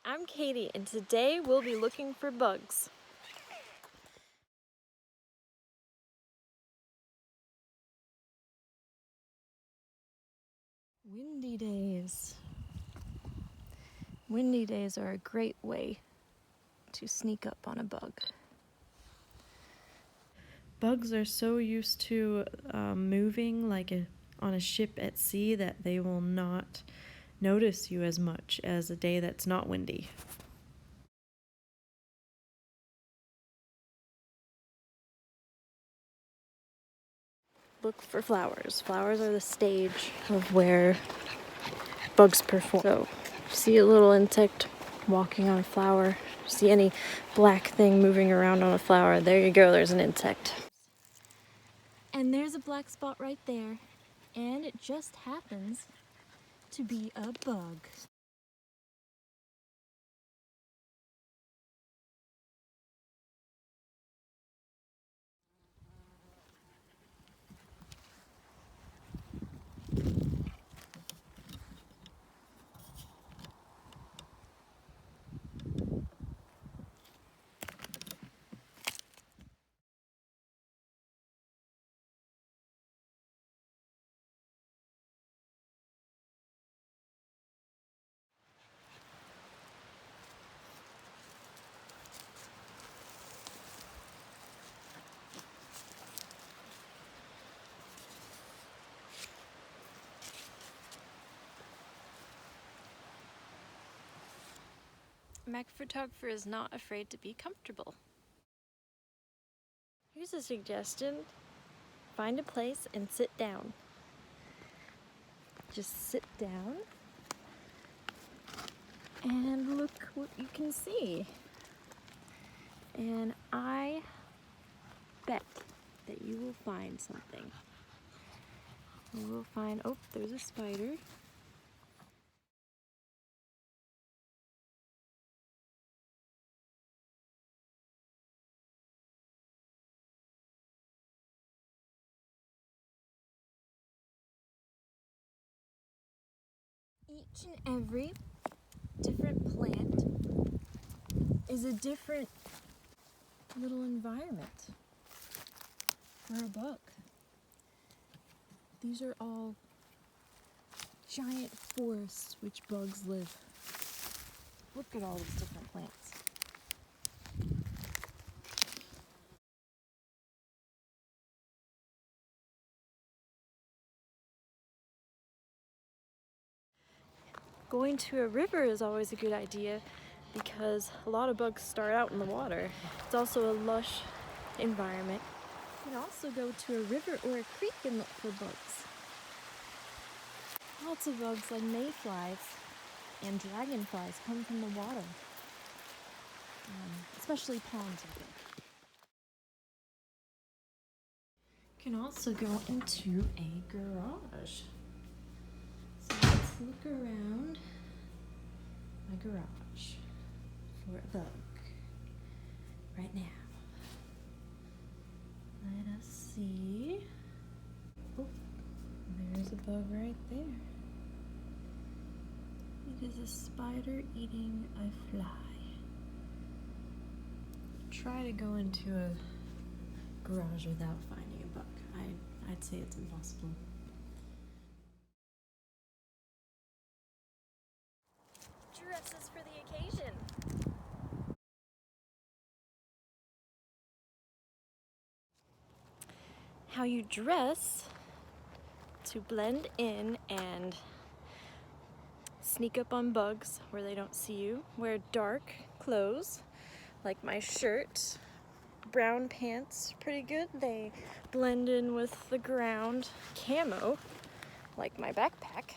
I'm Katie, and today we'll be looking for bugs. Windy days. Windy days are a great way to sneak up on a bug. Bugs are so used to moving on a ship at sea that they will not notice you as much as a day that's not windy. Look for flowers. Flowers are the stage of where bugs perform. So, see a little insect walking on a flower, see any black thing moving around on a flower, there you go, there's an insect. And there's a black spot right there, and it just happens to be a bug. Mac photographer is not afraid to be comfortable. Here's a suggestion. Find a place and sit down. Just sit down and look what you can see. And I bet that you will find something. You will find, oh, there's a spider. Each and every different plant is a different little environment for a bug. These are all giant forests which bugs live. Look at all these different plants. Going to a river is always a good idea because a lot of bugs start out in the water. It's also a lush environment. You can also go to a river or a creek and look for bugs. Lots of bugs like mayflies and dragonflies come from the water, especially ponds, I think. You can also go into a garage. So let's look around my garage for a bug right now. Let us see. Oh, there's a bug right there. It is a spider eating a fly. Try to go into a garage without finding a bug. I'd say it's impossible. Dresses for the occasion. How you dress to blend in and sneak up on bugs where they don't see you. Wear dark clothes, like my shirt. Brown pants, pretty good. They blend in with the ground. Camo, like my backpack.